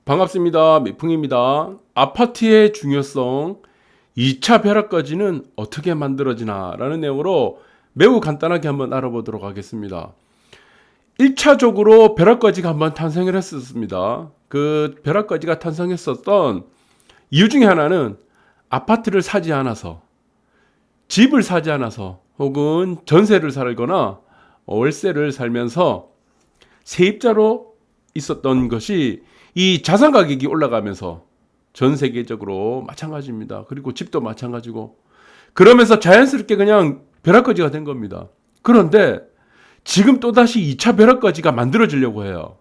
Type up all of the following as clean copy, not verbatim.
반갑습니다. 미풍입니다. 아파트의 중요성, 2차 벼락까지는 어떻게 만들어지나 라는 내용으로 매우 간단하게 한번 알아보도록 하겠습니다. 1차적으로 벼락까지가 한번 탄생을 했었습니다. 그 벼락까지가 탄생했었던 이유 중에 하나는 아파트를 사지 않아서, 집을 사지 않아서, 혹은 전세를 살거나 월세를 살면서 세입자로 있었던 것이 이 자산 가격이 올라가면서 전 세계적으로 마찬가지입니다. 그리고 집도 마찬가지고 그러면서 자연스럽게 그냥 벼락거지가 된 겁니다. 그런데 지금 또다시 2차 벼락거지가 만들어지려고 해요.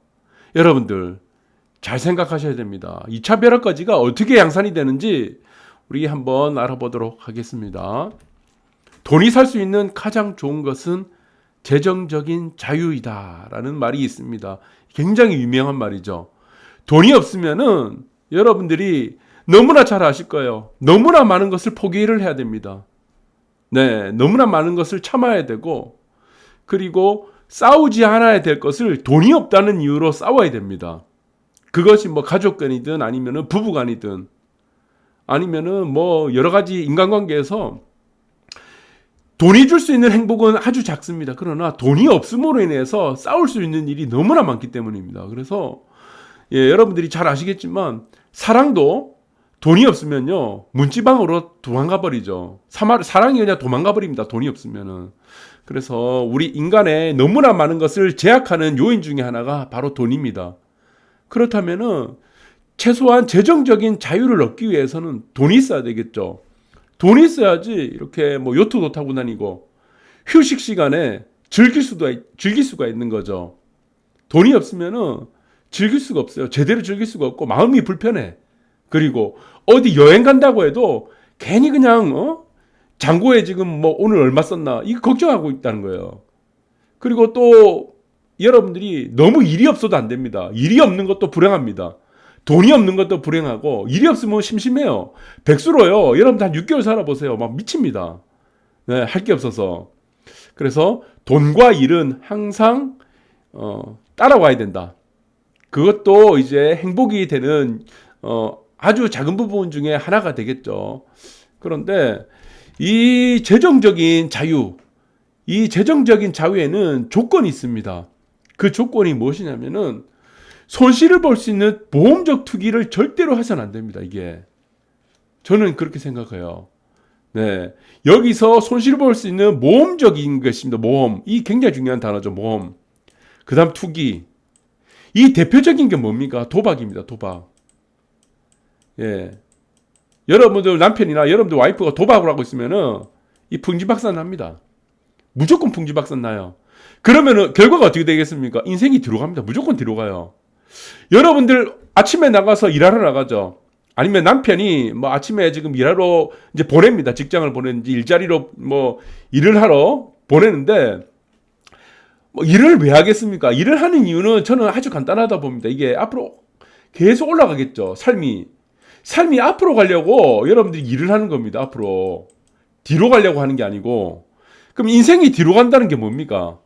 여러분들 잘 생각하셔야 됩니다. 2차 벼락거지가 어떻게 양산이 되는지 우리 한번 알아보도록 하겠습니다. 돈이 살 수 있는 가장 좋은 것은 재정적인 자유이다 라는 말이 있습니다. 굉장히 유명한 말이죠. 돈이 없으면은 여러분들이 너무나 잘 아실 거예요. 너무나 많은 것을 포기를 해야 됩니다. 네, 너무나 많은 것을 참아야 되고, 그리고 싸우지 않아야 될 것을 돈이 없다는 이유로 싸워야 됩니다. 그것이 뭐 가족간이든 아니면은 부부간이든 아니면은 뭐 여러 가지 인간관계에서 돈이 줄 수 있는 행복은 아주 작습니다. 그러나 돈이 없음으로 인해서 싸울 수 있는 일이 너무나 많기 때문입니다. 그래서 여러분들이 잘 아시겠지만 사랑도 돈이 없으면요 문지방으로 도망가 버리죠. 사랑이 그냥 도망가 버립니다. 돈이 없으면은. 그래서 우리 인간의 너무나 많은 것을 제약하는 요인 중에 하나가 바로 돈입니다. 그렇다면은 최소한 재정적인 자유를 얻기 위해서는 돈이 있어야 되겠죠. 돈이 있어야지 이렇게 뭐 요트도 타고 다니고 휴식 시간에 즐길 수가 있는 거죠. 돈이 없으면은 즐길 수가 없어요. 제대로 즐길 수가 없고 마음이 불편해. 그리고 어디 여행 간다고 해도 괜히 그냥 잔고에 지금 뭐 오늘 얼마 썼나 이거 걱정하고 있다는 거예요. 그리고 또 여러분들이 너무 일이 없어도 안 됩니다. 일이 없는 것도 불행합니다. 돈이 없는 것도 불행하고 일이 없으면 심심해요. 백수로요. 여러분들 한 6개월 살아보세요. 막 미칩니다. 네, 할 게 없어서. 그래서 돈과 일은 항상 따라와야 된다. 그것도 이제 행복이 되는 아주 작은 부분 중에 하나가 되겠죠. 그런데 이 재정적인 자유, 이 재정적인 자유에는 조건이 있습니다. 그 조건이 무엇이냐면은 손실을 볼 수 있는 모험적 투기를 절대로 해서는 안 됩니다. 이게 저는 그렇게 생각해요. 네, 여기서 손실을 볼 수 있는 모험적인 것입니다. 모험, 이 굉장히 중요한 단어죠. 모험. 그다음 투기. 이 대표적인 게 뭡니까? 도박입니다. 도박. 예. 여러분들 남편이나 여러분들 와이프가 도박을 하고 있으면은 이 풍지박산 납니다. 무조건 풍지박산 나요. 그러면은 결과가 어떻게 되겠습니까? 인생이 뒤로 갑니다. 무조건 뒤로 가요. 여러분들 아침에 나가서 일하러 나가죠. 아니면 남편이 뭐 아침에 지금 일하러 이제 보냅니다. 직장을 보내는지 일자리로 뭐 일을 하러 보내는데 뭐 일을 왜 하겠습니까? 일을 하는 이유는 저는 아주 간단하다 봅니다. 이게 앞으로 계속 올라가겠죠. 삶이 앞으로 가려고 여러분들이 일을 하는 겁니다. 앞으로. 뒤로 가려고 하는 게 아니고. 그럼 인생이 뒤로 간다는 게 뭡니까?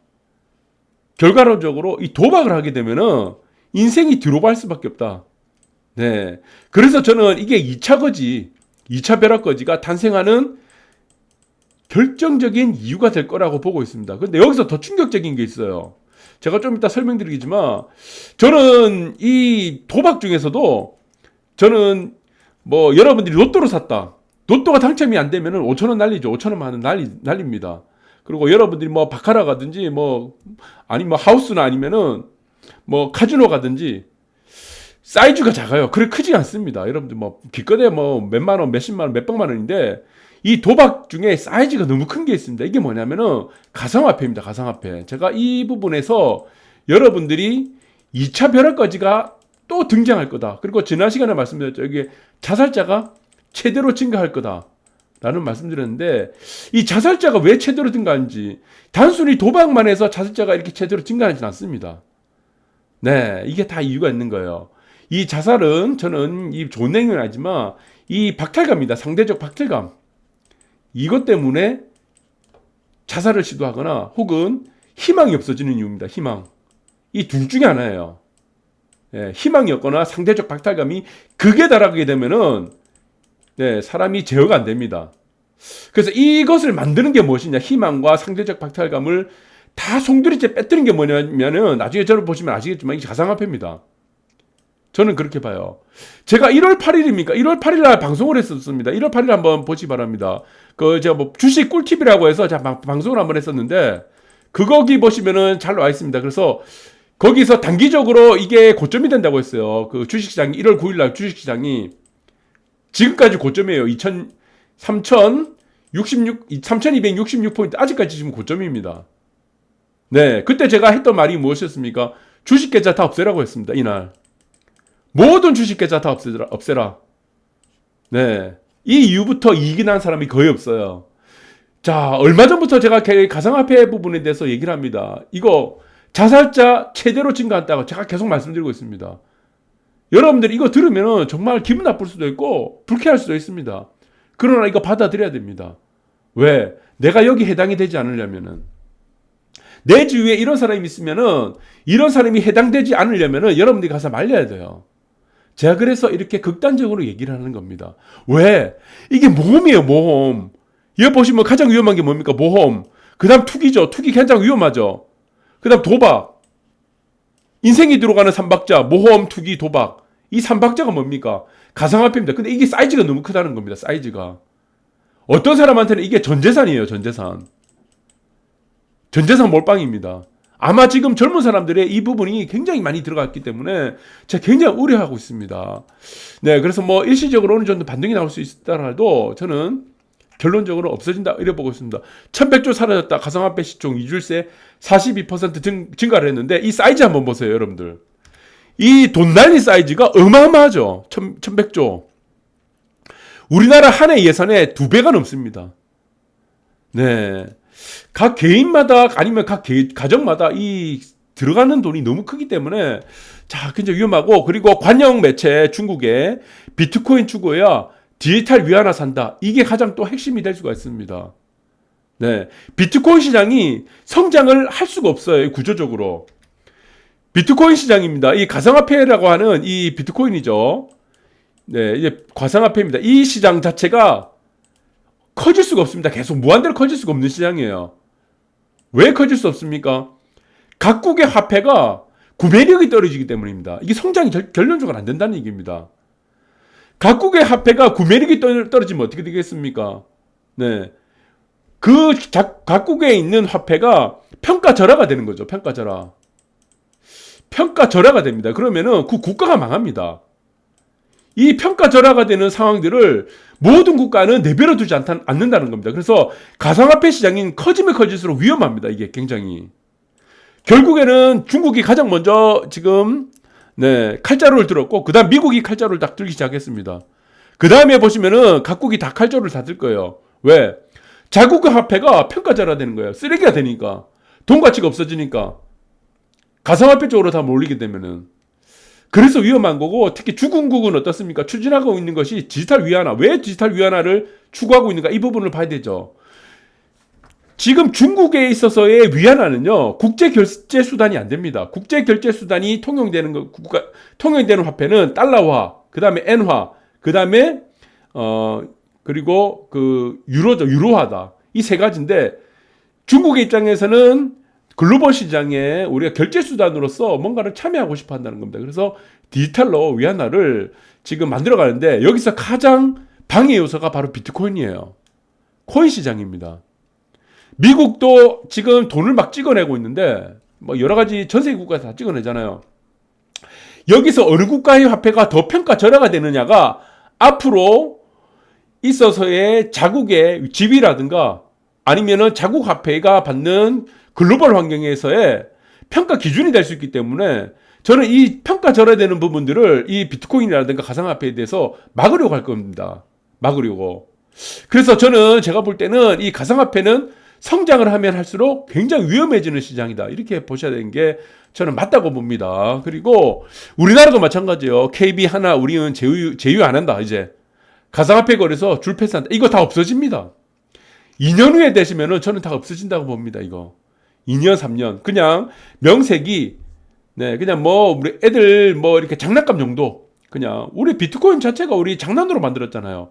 결과론적으로 이 도박을 하게 되면은 인생이 뒤로 갈 수밖에 없다. 네. 그래서 저는 이게 2차 거지, 2차 벼락거지가 탄생하는 결정적인 이유가 될 거라고 보고 있습니다. 근데 여기서 더 충격적인 게 있어요. 제가 좀 이따 설명드리겠지만 저는 이 도박 중에서도 저는 뭐 여러분들이 로또를 샀다. 로또가 당첨이 안 되면은 5천 원 날리죠. 5천 원만 날립니다. 그리고 여러분들이 뭐 바카라 가든지 뭐 아니 뭐 하우스나 아니면은 뭐 카지노 가든지 사이즈가 작아요. 그래 크지 않습니다. 여러분들 뭐 기껏해 뭐 몇만 원, 몇십만 원, 몇백만 원인데 이 도박 중에 사이즈가 너무 큰 게 있습니다. 이게 뭐냐면은 가상화폐입니다. 가상화폐. 제가 이 부분에서 여러분들이 2차 벼락거지가 또 등장할 거다. 그리고 지난 시간에 말씀드렸죠. 이게 자살자가 최대로 증가할 거다. 라는 말씀드렸는데 이 자살자가 왜 최대로 증가하는지 단순히 도박만 해서 자살자가 이렇게 최대로 증가하지는 않습니다. 네, 이게 다 이유가 있는 거예요. 이 자살은 저는 이 좋은 내용은 아니지만 이 박탈감입니다. 상대적 박탈감. 이것 때문에 자살을 시도하거나 혹은 희망이 없어지는 이유입니다. 희망. 이 둘 중에 하나예요. 희망이 없거나 상대적 박탈감이 극에 달하게 되면은 사람이 제어가 안 됩니다. 그래서 이것을 만드는 게 무엇이냐? 희망과 상대적 박탈감을 다 송두리째 빼뜨린 게 뭐냐면은 나중에 저를 보시면 아시겠지만 이게 가상화폐입니다. 저는 그렇게 봐요. 제가 1월 8일입니까? 1월 8일 날 방송을 했었습니다. 1월 8일 한번 보시기 바랍니다. 제가 뭐 주식 꿀팁이라고 해서 제가 방송을 한번 했었는데 거기 보시면은 잘 나와 있습니다. 그래서 거기서 단기적으로 이게 고점이 된다고 했어요. 그 주식시장이 1월 9일 날 주식시장이 지금까지 고점이에요. 3266포인트. 아직까지 지금 고점입니다. 네. 그때 제가 했던 말이 무엇이었습니까? 주식 계좌 다 없애라고 했습니다. 이날. 모든 주식 계좌 다 없애라. 네. 이 이후부터 이익이 난 사람이 거의 없어요. 자, 얼마 전부터 제가 가상화폐 부분에 대해서 얘기를 합니다. 이거 자살자 최대로 증가한다고 제가 계속 말씀드리고 있습니다. 여러분들이 이거 들으면 정말 기분 나쁠 수도 있고 불쾌할 수도 있습니다. 그러나 이거 받아들여야 됩니다. 왜? 내가 여기 해당이 되지 않으려면은 내 주위에 이런 사람이 있으면은 이런 사람이 해당되지 않으려면은 여러분들이 가서 말려야 돼요. 제가 그래서 이렇게 극단적으로 얘기를 하는 겁니다. 왜? 이게 모험이에요, 모험. 여기 보시면 가장 위험한 게 뭡니까? 모험. 그 다음 투기죠. 투기 가장 위험하죠. 그 다음 도박. 인생이 들어가는 삼박자, 모험, 투기, 도박. 이 삼박자가 뭡니까? 가상화폐입니다. 근데 이게 사이즈가 너무 크다는 겁니다. 사이즈가. 어떤 사람한테는 이게 전재산이에요. 전재산. 전재산 몰빵입니다. 아마 지금 젊은 사람들의 이 부분이 굉장히 많이 들어갔기 때문에 제가 굉장히 우려하고 있습니다. 네, 그래서 뭐 일시적으로 어느 정도 반등이 나올 수 있다라도 저는 결론적으로 없어진다 이래 보고 있습니다. 1100조 사라졌다. 가상화폐 시총 2줄 새 42% 증가를 했는데 이 사이즈 한번 보세요, 여러분들. 이 돈 날린 사이즈가 어마어마하죠. 1100조. 우리나라 한 해 예산의 2배가 넘습니다. 네. 각 개인마다 아니면 각 가정마다 이 들어가는 돈이 너무 크기 때문에 자, 굉장히 위험하고 그리고 관영 매체 중국의 비트코인 추구야 디지털 위안화 산다. 이게 가장 또 핵심이 될 수가 있습니다. 네. 비트코인 시장이 성장을 할 수가 없어요. 구조적으로. 비트코인 시장입니다. 이 가상화폐라고 하는 이 비트코인이죠. 네, 이제 가상화폐입니다. 이 시장 자체가 커질 수가 없습니다. 계속 무한대로 커질 수가 없는 시장이에요. 왜 커질 수 없습니까? 각국의 화폐가 구매력이 떨어지기 때문입니다. 이게 성장이 결론적으로 안 된다는 얘기입니다. 각국의 화폐가 구매력이 떨어지면 어떻게 되겠습니까? 네. 각국에 있는 화폐가 평가절하가 되는 거죠. 평가절하가 됩니다. 그러면은 그 국가가 망합니다. 이 평가절하가 되는 상황들을 모든 국가는 내버려 두지 않는다는 겁니다. 그래서 가상화폐 시장이 커지면 커질수록 위험합니다. 이게 굉장히. 결국에는 중국이 가장 먼저 지금 칼자루를 들었고 그 다음 미국이 칼자루를 딱 들기 시작했습니다. 그 다음에 보시면은 각국이 다 칼자루를 다 들 거예요. 왜? 자국의 화폐가 평가절하되는 거예요. 쓰레기가 되니까. 돈 가치가 없어지니까. 가상화폐 쪽으로 다 몰리게 되면은. 그래서 위험한 거고 특히 중국은 어떻습니까? 추진하고 있는 것이 디지털 위안화. 왜 디지털 위안화를 추구하고 있는가? 이 부분을 봐야 되죠. 지금 중국에 있어서의 위안화는요. 국제 결제 수단이 안 됩니다. 국제 결제 수단이 통용되는 화폐는 달러화, 그다음에 엔화, 그다음에 그리고 그 유로죠. 유로화다. 이 세 가지인데 중국의 입장에서는 글로벌 시장에 우리가 결제 수단으로서 뭔가를 참여하고 싶어 한다는 겁니다. 그래서 디지털로 위안화를 지금 만들어 가는데 여기서 가장 방해 요소가 바로 비트코인이에요. 코인 시장입니다. 미국도 지금 돈을 막 찍어내고 있는데 뭐 여러 가지 전 세계 국가에서 다 찍어내잖아요. 여기서 어느 국가의 화폐가 더 평가절하가 되느냐가 앞으로 있어서의 자국의 지위라든가 아니면은 자국 화폐가 받는 글로벌 환경에서의 평가 기준이 될 수 있기 때문에 저는 이 평가절하되는 부분들을 이 비트코인이라든가 가상화폐에 대해서 막으려고 할 겁니다. 막으려고. 그래서 저는 제가 볼 때는 이 가상화폐는 성장을 하면 할수록 굉장히 위험해지는 시장이다. 이렇게 보셔야 되는 게 저는 맞다고 봅니다. 그리고 우리나라도 마찬가지예요. KB 하나 우리는 제휴 안 한다. 이제 가상화폐 거래소 줄 패스한다. 이거 다 없어집니다. 2년 후에 되시면은 저는 다 없어진다고 봅니다. 이거 2년 3년 그냥 명색이 네, 그냥 뭐 우리 애들 뭐 이렇게 장난감 정도. 그냥 우리 비트코인 자체가 우리 장난으로 만들었잖아요.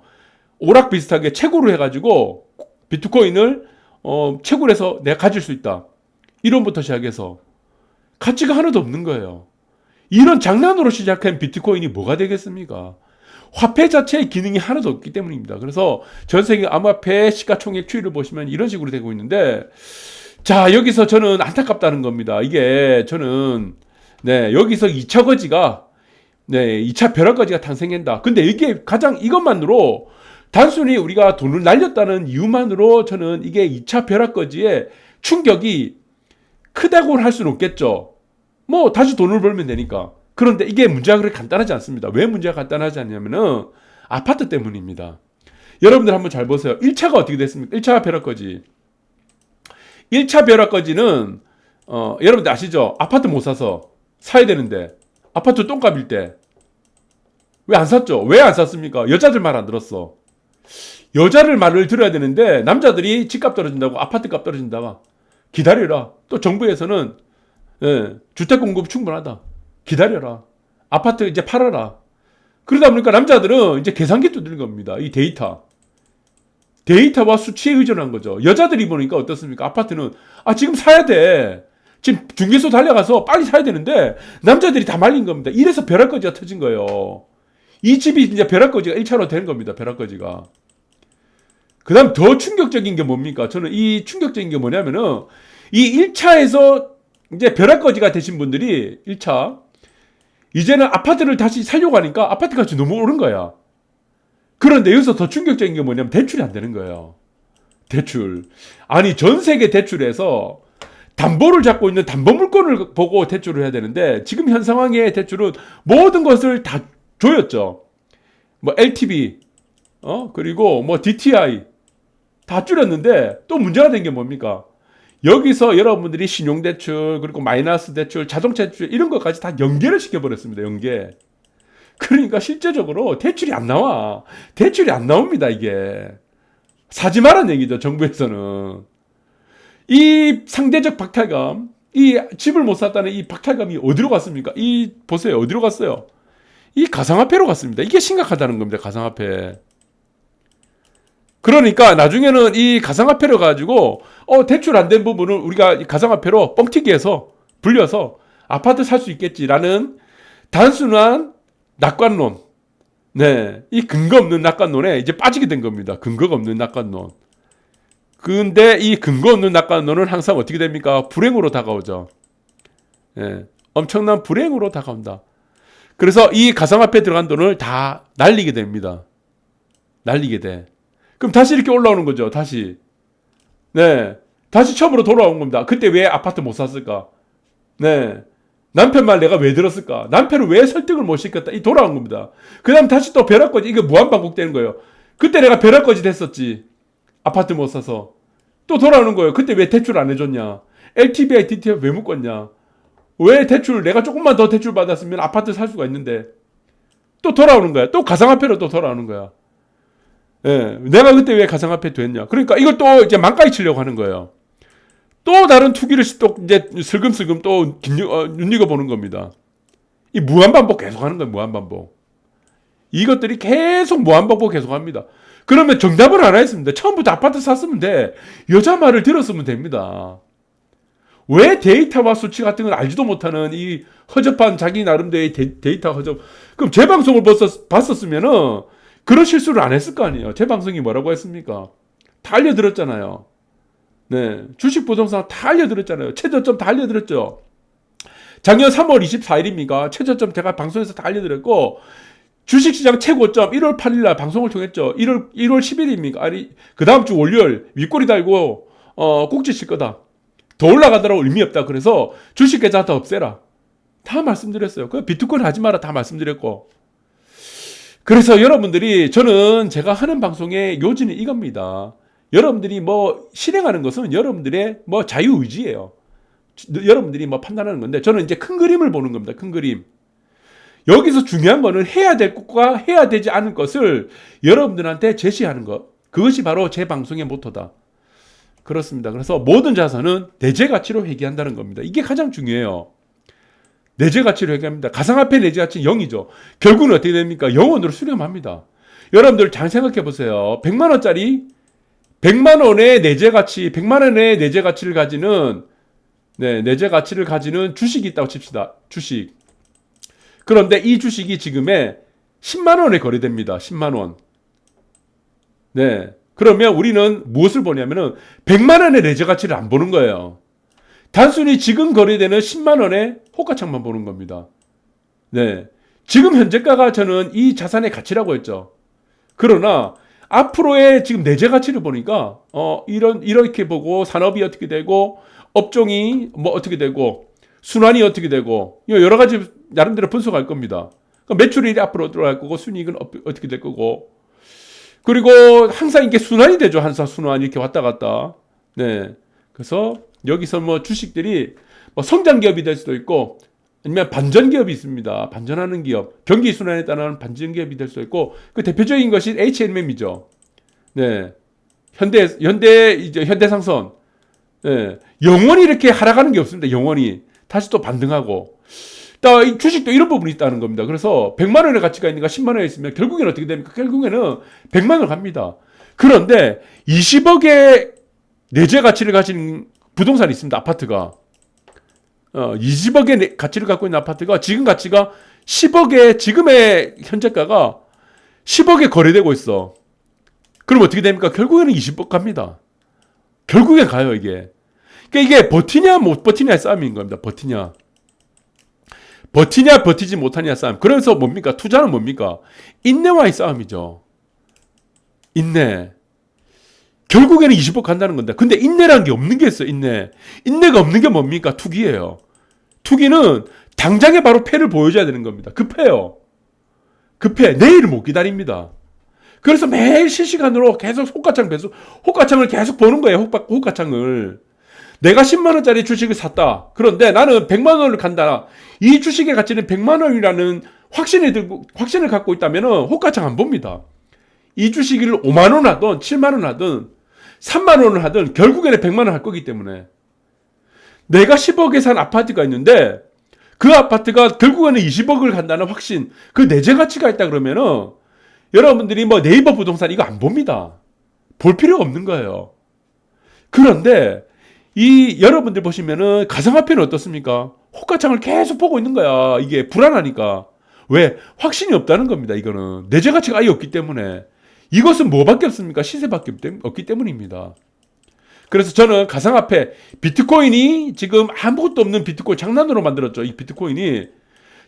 오락 비슷하게 채굴을 해가지고 비트코인을 채굴해서 내가 가질 수 있다. 이론부터 시작해서 가치가 하나도 없는 거예요. 이런 장난으로 시작한 비트코인이 뭐가 되겠습니까? 화폐 자체의 기능이 하나도 없기 때문입니다. 그래서 전 세계 암호화폐 시가총액 추이를 보시면 이런 식으로 되고 있는데, 자, 여기서 저는 안타깝다는 겁니다. 이게 저는 네, 여기서 2차 거지가 네, 2차 벼락거지가 탄생한다. 근데 이게 가장 이것만으로 단순히 우리가 돈을 날렸다는 이유만으로 저는 이게 2차 벼락거지의 충격이 크다고 할 수는 없겠죠. 뭐 다시 돈을 벌면 되니까. 그런데 이게 문제가 그렇게 간단하지 않습니다. 왜 문제가 간단하지 않냐면은 아파트 때문입니다. 여러분들 한번 잘 보세요. 1차가 어떻게 됐습니까? 1차 벼락거지. 1차 벼락거지는 여러분들 아시죠? 아파트 못 사서 사야 되는데 아파트 똥값일 때 왜 안 샀죠? 왜 안 샀습니까? 여자들 말 안 들었어. 여자를 말을 들어야 되는데 남자들이 집값 떨어진다고 아파트 값 떨어진다가 기다려라. 또 정부에서는 주택 공급 충분하다. 기다려라. 아파트 이제 팔아라. 그러다 보니까 남자들은 이제 계산기 두드린 겁니다. 이 데이터와 수치에 의존한 거죠. 여자들이 보니까 어떻습니까? 아파트는 지금 사야 돼. 지금 중개소 달려가서 빨리 사야 되는데 남자들이 다 말린 겁니다. 이래서 벼락거지가 터진 거예요. 이 집이 이제 벼락거지가 1차로 된 겁니다. 벼락거지가. 그 다음 더 충격적인 게 뭡니까? 저는 이 충격적인 게 뭐냐면은 이 1차에서 이제 벼락거지가 되신 분들이 1차 이제는 아파트를 다시 살려고 하니까 아파트 값이 너무 오른 거야. 그런데 여기서 더 충격적인 게 뭐냐면 대출이 안 되는 거예요. 대출. 아니 전 세계 대출에서 담보를 잡고 있는 담보물권을 보고 대출을 해야 되는데 지금 현 상황의 대출은 모든 것을 다 조였죠. 뭐 LTV 그리고 뭐 DTI 다 줄였는데 또 문제가 된 게 뭡니까? 여기서 여러분들이 신용대출 그리고 마이너스 대출 자동차 대출 이런 것까지 다 연계를 시켜버렸습니다. 연계. 그러니까 실제적으로 대출이 안 나와. 대출이 안 나옵니다. 이게 사지 말란 얘기죠. 정부에서는. 이 상대적 박탈감, 이 집을 못 샀다는 이 박탈감이 어디로 갔습니까? 이 보세요. 어디로 갔어요? 이 가상화폐로 갔습니다. 이게 심각하다는 겁니다. 가상화폐. 그러니까 나중에는 이 가상화폐를 가지고 대출 안 된 부분을 우리가 가상화폐로 뻥튀기해서 불려서 아파트 살 수 있겠지라는 단순한 낙관론. 네, 이 근거 없는 낙관론에 이제 빠지게 된 겁니다. 근거가 없는 낙관론. 근데 이 근거 없는 낙관론은 항상 어떻게 됩니까? 불행으로 다가오죠. 네, 엄청난 불행으로 다가온다. 그래서 이 가상화폐에 들어간 돈을 다 날리게 됩니다. 날리게 돼. 그럼 다시 이렇게 올라오는 거죠. 다시. 네. 다시 처음으로 돌아온 겁니다. 그때 왜 아파트 못 샀을까? 네. 남편 말 내가 왜 들었을까? 남편을 왜 설득을 못 시켰다? 이 돌아온 겁니다. 그 다음 다시 또 벼락거지. 이게 무한반복되는 거예요. 그때 내가 벼락거지 됐었지. 아파트 못 사서. 또 돌아오는 거예요. 그때 왜 대출 안 해줬냐? LTVI, DTI 왜 묶었냐? 왜 대출, 내가 조금만 더 대출 받았으면 아파트 살 수가 있는데. 또 돌아오는 거야. 또 가상화폐로 또 돌아오는 거야. 예, 내가 그때 왜 가상화폐 됐냐? 그러니까 이걸 또 이제 망가이 치려고 하는 거예요. 또 다른 투기를 또 이제 슬금슬금 또 눈여겨보는 겁니다. 이 무한반복 계속하는 거예요. 무한반복. 이것들이 계속 무한반복 계속합니다. 그러면 정답을 알아야 했습니다. 처음부터 아파트 샀으면 돼. 여자 말을 들었으면 됩니다. 왜 데이터와 수치 같은 걸 알지도 못하는 이 허접한 자기 나름대로의 데이터 허접. 그럼 제 방송을 봤었으면은 그런 실수를 안 했을 거 아니에요. 제 방송이 뭐라고 했습니까? 다 알려드렸잖아요. 네. 주식 부동산 다 알려드렸잖아요. 최저점 다 알려드렸죠. 작년 3월 24일입니까? 최저점 제가 방송에서 다 알려드렸고, 주식시장 최고점 1월 8일날 방송을 통했죠. 1월 10일입니까? 아니, 그 다음 주 월요일 윗꼬리 달고, 꼭지 칠 거다. 더 올라가더라도 의미 없다. 그래서 주식 계좌 다 없애라. 다 말씀드렸어요. 그 비트코인 하지 마라. 다 말씀드렸고. 그래서 여러분들이 저는 제가 하는 방송의 요지는 이겁니다. 여러분들이 뭐 실행하는 것은 여러분들의 뭐 자유의지예요. 여러분들이 뭐 판단하는 건데 저는 이제 큰 그림을 보는 겁니다. 큰 그림. 여기서 중요한 거는 해야 될 것과 해야 되지 않을 것을 여러분들한테 제시하는 것. 그것이 바로 제 방송의 모토다. 그렇습니다. 그래서 모든 자산은 대제 가치로 회귀한다는 겁니다. 이게 가장 중요해요. 내재 가치를 회귀합니다. 가상화폐 내재 가치는 0이죠. 결국은 어떻게 됩니까? 0원으로 수렴합니다. 여러분들 잘 생각해 보세요. 100만 원짜리 100만 원의 내재 가치, 100만 원의 내재 가치를 가지는 내재 가치를 가지는 주식이 있다고 칩시다. 주식. 그런데 이 주식이 지금에 10만 원에 거래됩니다. 10만 원. 네. 그러면 우리는 무엇을 보냐면은 100만 원의 내재 가치를 안 보는 거예요. 단순히 지금 거래되는 10만 원의 호가창만 보는 겁니다. 네. 지금 현재가가 저는 이 자산의 가치라고 했죠. 그러나 앞으로의 지금 내재 가치를 보니까 이렇게 보고 산업이 어떻게 되고 업종이 뭐 어떻게 되고 순환이 어떻게 되고 여러 가지 나름대로 분석할 겁니다. 그러니까 매출이 앞으로 들어갈 거고 순이익은 어떻게 될 거고 그리고 항상 이게 순환이 되죠. 항상 순환이 이렇게 왔다 갔다. 네. 그래서 여기서 뭐 주식들이 뭐 성장 기업이 될 수도 있고 아니면 반전 기업이 있습니다. 반전하는 기업, 경기 순환에 따른 반전 기업이 될 수도 있고 그 대표적인 것이 H&M이죠. 네, 현대상선. 네, 영원히 이렇게 하락하는 게 없습니다. 영원히 다시 또 반등하고. 또 이 주식도 이런 부분이 있다는 겁니다. 그래서 100만 원의 가치가 있는가 10만 원에 있으면 결국에는 어떻게 됩니까? 결국에는 100만 원을 갑니다. 그런데 20억의 내재 가치를 가진 부동산이 있습니다. 아파트가. 20억의 가치를 갖고 있는 아파트가 지금 가치가 10억에 지금의 현재가가 10억에 거래되고 있어. 그럼 어떻게 됩니까? 결국에는 20억 갑니다. 결국엔 가요 이게. 그러니까 이게 버티냐 못 버티냐의 싸움인 겁니다. 버티냐 버티지 못하냐 싸움. 그래서 뭡니까? 투자는 뭡니까? 인내와의 싸움이죠. 인내. 결국에는 20억 간다는 건데. 근데 인내라는 게 없는 게 있어요. 인내가 없는 게 뭡니까? 투기예요. 투기는 당장에 바로 패를 보여줘야 되는 겁니다. 급해요. 내일을 못 기다립니다. 그래서 매일 실시간으로 계속 호가창을 계속 보는 거예요. 호가창을. 내가 10만 원짜리 주식을 샀다. 그런데 나는 100만 원을 간다. 이 주식의 가치는 100만 원이라는 확신을 갖고 있다면 호가창 안 봅니다. 이 주식을 5만 원 하든 7만 원 하든 3만 원을 하든 결국에는 100만 원 할 거기 때문에 내가 10억에 산 아파트가 있는데 그 아파트가 결국에는 20억을 간다는 확신, 그 내재 가치가 있다 그러면은 여러분들이 뭐 네이버 부동산 이거 안 봅니다. 볼 필요가 없는 거예요. 그런데 이 여러분들 보시면은 가상화폐는 어떻습니까? 호가창을 계속 보고 있는 거야. 이게 불안하니까. 왜? 확신이 없다는 겁니다. 이거는 내재 가치가 아예 없기 때문에. 이것은 뭐밖에 없습니까? 시세밖에 없기 때문입니다. 그래서 저는 가상화폐, 비트코인이 지금 아무것도 없는 비트코인 장난으로 만들었죠. 이 비트코인이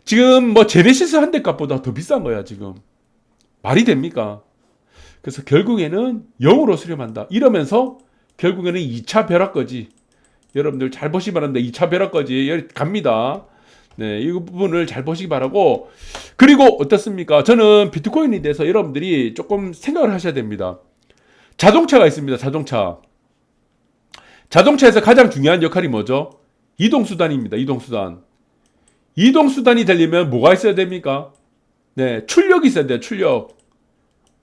지금 뭐 제네시스 한 대 값보다 더 비싼 거야 지금. 말이 됩니까? 그래서 결국에는 0으로 수렴한다. 이러면서 결국에는 2차 벼락거지. 여러분들 잘 보시기 바랍니다. 2차 벼락거지 갑니다. 네, 이 부분을 잘 보시기 바라고. 그리고 어떻습니까? 저는 비트코인에 대해서 여러분들이 조금 생각을 하셔야 됩니다. 자동차가 있습니다. 자동차에서 가장 중요한 역할이 뭐죠? 이동수단입니다. 이동수단이 되려면 뭐가 있어야 됩니까? 네, 출력이 있어야 돼요. 출력.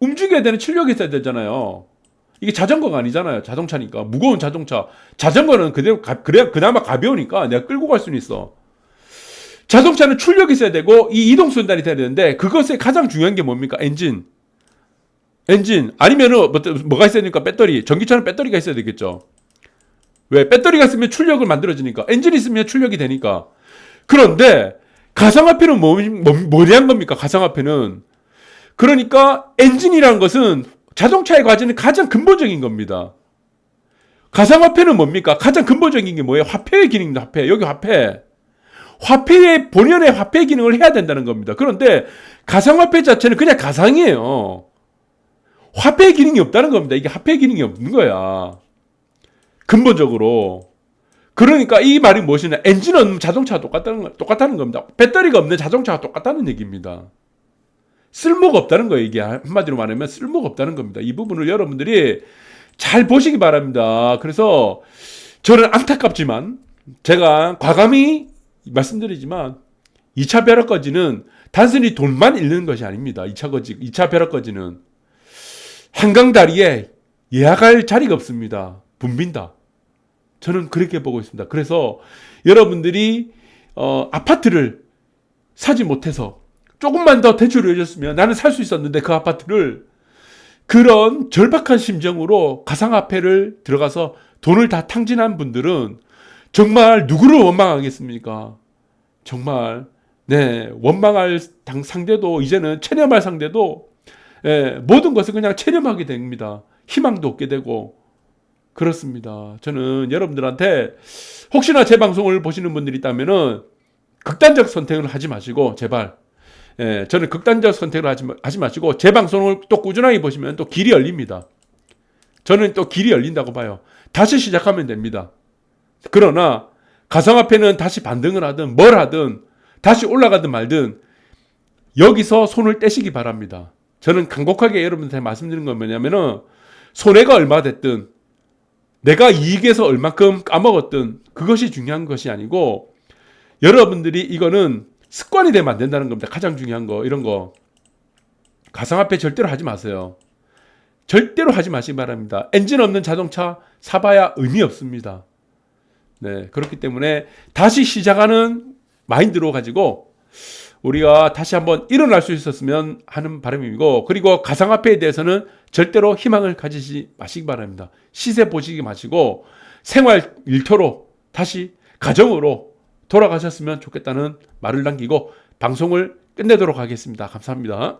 움직여야 되는 출력이 있어야 되잖아요. 이게 자전거가 아니잖아요. 자동차니까. 무거운 자동차. 자전거는 그래야 그나마 가벼우니까 내가 끌고 갈 수는 있어. 자동차는 출력이 있어야 되고 이 이동수단이 돼야 되는데 그것의 가장 중요한 게 뭡니까? 엔진. 아니면은 뭐가 있어야 됩니까? 배터리. 전기차는 배터리가 있어야 되겠죠. 왜? 배터리가 있으면 출력을 만들어지니까. 엔진이 있으면 출력이 되니까. 그런데 가상화폐는 뭐냐는 겁니까? 가상화폐는. 그러니까 엔진이라는 것은 자동차에 가지는 가장 근본적인 겁니다. 가상화폐는 뭡니까? 가장 근본적인 게 뭐예요? 화폐의 기능입니다. 화폐. 여기 화폐. 화폐의 본연의 화폐 기능을 해야 된다는 겁니다. 그런데 가상화폐 자체는 그냥 가상이에요. 화폐의 기능이 없다는 겁니다. 이게 화폐의 기능이 없는 거야. 근본적으로. 그러니까 이 말이 무엇이냐? 엔진 없는 자동차가 똑같다는 겁니다. 배터리가 없는 자동차가 똑같다는 얘기입니다. 쓸모가 없다는 거예요. 이게 한마디로 말하면 쓸모가 없다는 겁니다. 이 부분을 여러분들이 잘 보시기 바랍니다. 그래서 저는 안타깝지만 제가 과감히 말씀드리지만 2차 벼락거지는 단순히 돈만 잃는 것이 아닙니다. 2차 벼락거지는 한강 다리에 예약할 자리가 없습니다. 붐빈다. 저는 그렇게 보고 있습니다. 그래서 여러분들이 아파트를 사지 못해서 조금만 더 대출을 해줬으면 나는 살 수 있었는데 그 아파트를, 그런 절박한 심정으로 가상화폐를 들어가서 돈을 다 탕진한 분들은 정말 누구를 원망하겠습니까? 정말 네, 원망할 상대도 이제는 체념할 상대도 모든 것을 그냥 체념하게 됩니다. 희망도 없게 되고 그렇습니다. 저는 여러분들한테 혹시나 제 방송을 보시는 분들이 있다면은 극단적 선택을 하지 마시고 제발, 저는 극단적 선택을 하지 마시고 제 방송을 또 꾸준하게 보시면 또 길이 열립니다. 저는 또 길이 열린다고 봐요. 다시 시작하면 됩니다. 그러나 가상화폐는 다시 반등을 하든 뭘 하든 다시 올라가든 말든 여기서 손을 떼시기 바랍니다. 저는 간곡하게 여러분한테 말씀드리는 건 뭐냐면은 손해가 얼마 됐든 내가 이익에서 얼마큼 까먹었든 그것이 중요한 것이 아니고 여러분들이 이거는 습관이 되면 안 된다는 겁니다. 가장 중요한 거, 이런 거. 가상화폐 절대로 하지 마세요. 절대로 하지 마시기 바랍니다. 엔진 없는 자동차 사봐야 의미 없습니다. 네, 그렇기 때문에 다시 시작하는 마인드로 가지고 우리가 다시 한번 일어날 수 있었으면 하는 바람이고, 그리고 가상화폐에 대해서는 절대로 희망을 가지지 마시기 바랍니다. 시세 보시기 마시고 생활 일터로 다시 가정으로 돌아가셨으면 좋겠다는 말을 남기고 방송을 끝내도록 하겠습니다. 감사합니다.